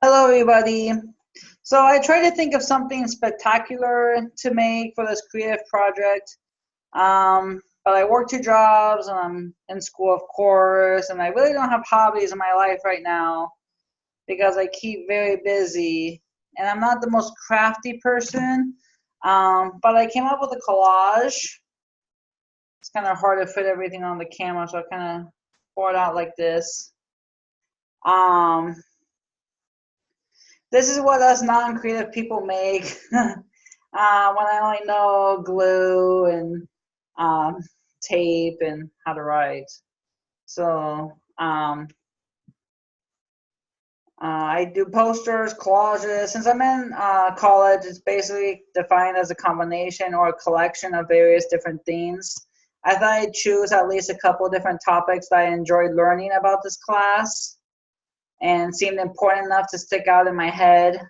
Hello, everybody. So I tried to think of something spectacular to make for this creative project. But I work two jobs and I'm in school, of course, and I really don't have hobbies in my life right now because I keep very busy. And I'm not the most crafty person, but I came up with a collage. It's kind of hard to fit everything on the camera, so I kind of pour it out like this. Um, This is what us non-creative people make when I only know glue and um, tape and how to write. So I do posters, collages. Since I'm in college, it's basically defined as a combination or a collection of various different themes. I thought I'd choose at least a couple different topics that I enjoyed learning about this class and seemed important enough to stick out in my head.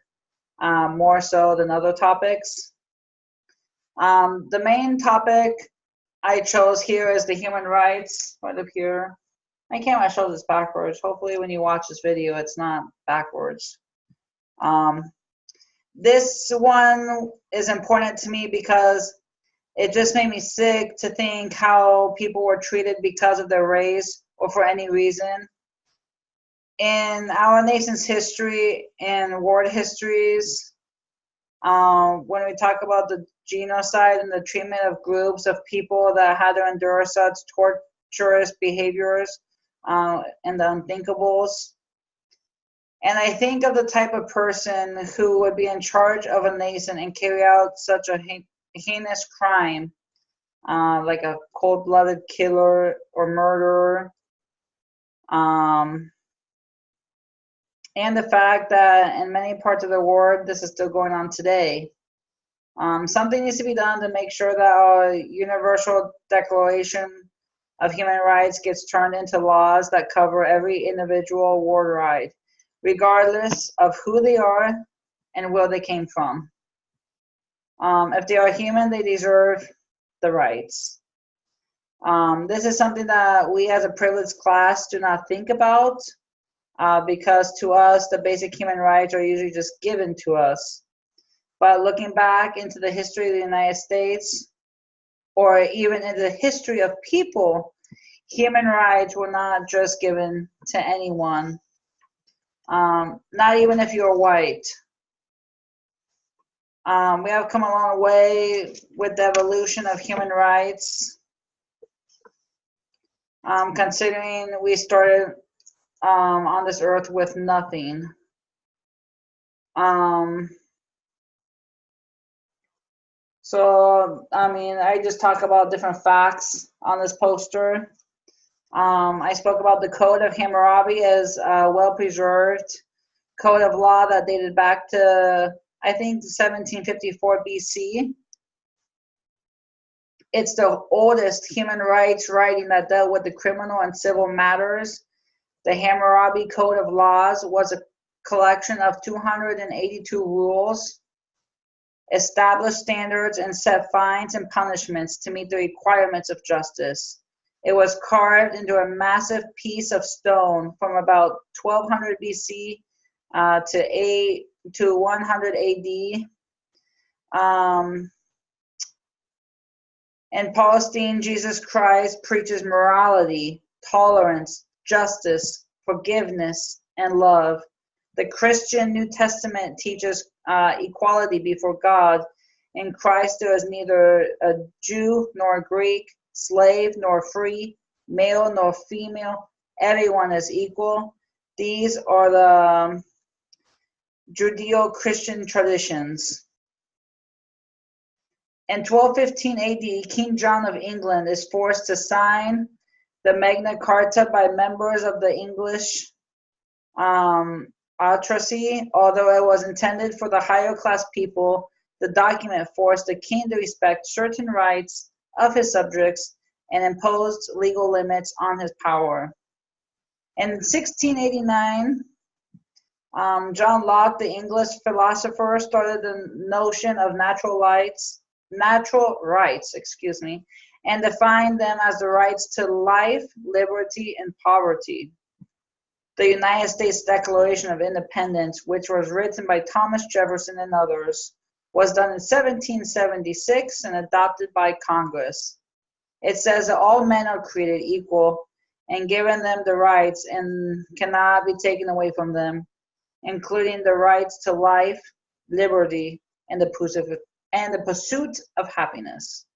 More so than other topics. The main topic I chose here is the human rights, right up here. I can't show this backwards. Hopefully when you watch this video, it's not backwards. This one is important to me because it just made me sick to think how people were treated because of their race or for any reason. In our nation's history and world histories, when we talk about the genocide and the treatment of groups of people that had to endure such torturous behaviors and the unthinkables. And I think of the type of person who would be in charge of a nation and carry out such a heinous crime, like a cold-blooded killer or murderer. And the fact that in many parts of the world, this is still going on today. Something needs to be done to make sure that our Universal Declaration of Human Rights gets turned into laws that cover every individual worldwide, regardless of who they are and where they came from. If they are human, they deserve the rights. This is something that we as a privileged class do not think about because to us, the basic human rights are usually just given to us. But looking back into the history of the United States, or even in the history of people, human rights were not just given to anyone, not even if you're white. We have come a long way with the evolution of human rights, considering we started on this earth with nothing. So, I mean, I just talk about different facts on this poster. I spoke about the Code of Hammurabi as a well-preserved code of law that dated back to, I think, 1754 BC. It's the oldest human rights writing that dealt with the criminal and civil matters. The Hammurabi Code of Laws was a collection of 282 rules, established standards, and set fines and punishments to meet the requirements of justice. It was carved into a massive piece of stone from about 1200 BC to 100 AD. In Palestine, Jesus Christ preaches morality, tolerance, justice, forgiveness, and love. The Christian New Testament teaches equality before God. In Christ there is neither a Jew nor a Greek, slave nor free, male nor female. Everyone is equal. These are the Judeo-Christian traditions. In 1215 AD, King John of England is forced to sign the Magna Carta by members of the English aristocracy. Although it was intended for the higher class people, the document forced the king to respect certain rights of his subjects and imposed legal limits on his power. In 1689, John Locke, the English philosopher, started the notion of natural rights, and defined them as the rights to life, liberty, and poverty. The United States Declaration of Independence, which was written by Thomas Jefferson and others, was done in 1776 and adopted by Congress. It says that all men are created equal and given them the rights and cannot be taken away from them, including the rights to life, liberty, and the pursuit of happiness.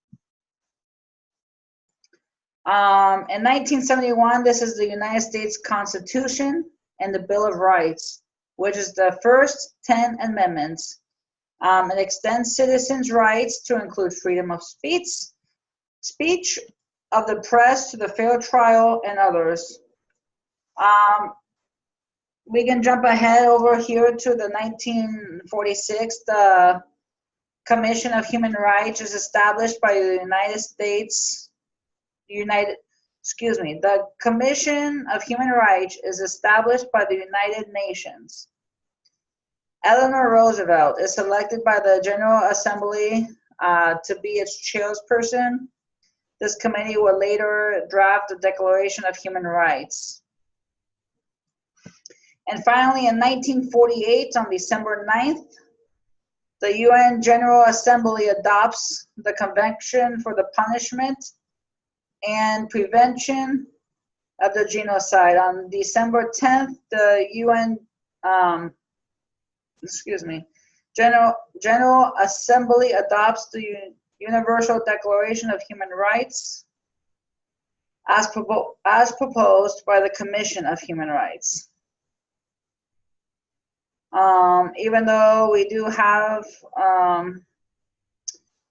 In 1971, this is the United States Constitution and the Bill of Rights, which is the first 10 amendments. It extends citizens' rights to include freedom of speech of the press to the fair trial and others. We can jump ahead over here to the 1946. The Commission of Human Rights is established by the The Commission of Human Rights is established by the United Nations. Eleanor Roosevelt is selected by the General Assembly to be its chairperson. This committee will later draft the Declaration of Human Rights. And finally, in 1948, on December 9th, the UN General Assembly adopts the Convention for the Punishment and Prevention of the Genocide. On December 10th, the UN General Assembly adopts the Universal Declaration of Human Rights as proposed by the Commission of Human Rights. Even though we do have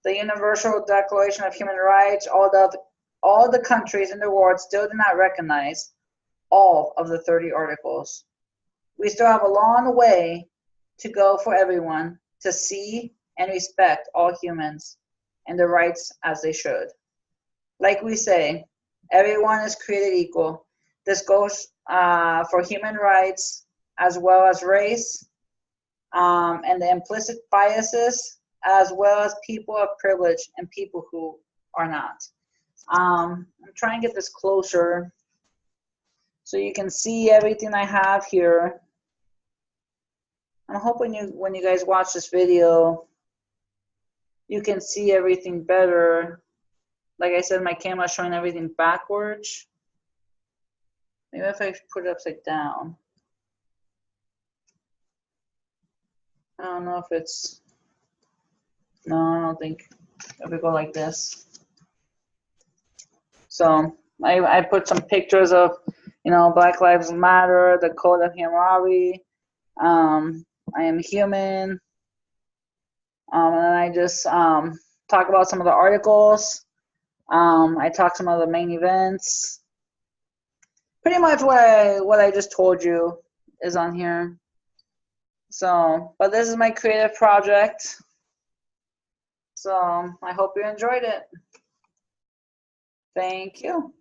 the Universal Declaration of Human Rights, all the countries in the world still do not recognize all of the 30 articles. We still have a long way to go for everyone to see and respect all humans and their rights as they should. Like we say, everyone is created equal. This goes for human rights as well as race and the implicit biases, as well as people of privilege and people who are not. I'm trying to get this closer so you can see everything I have here. I'm hoping when you guys watch this video, you can see everything better. Like I said, my camera's showing everything backwards. Maybe if I put it upside down. I don't know if it's, no, I don't think, if we go like this. So I put some pictures of, Black Lives Matter, the Code of Hammurabi, I am human, and then I just talk about some of the articles. I talk some of the main events. Pretty much what I just told you is on here. So, but this is my creative project. So I hope you enjoyed it. Thank you.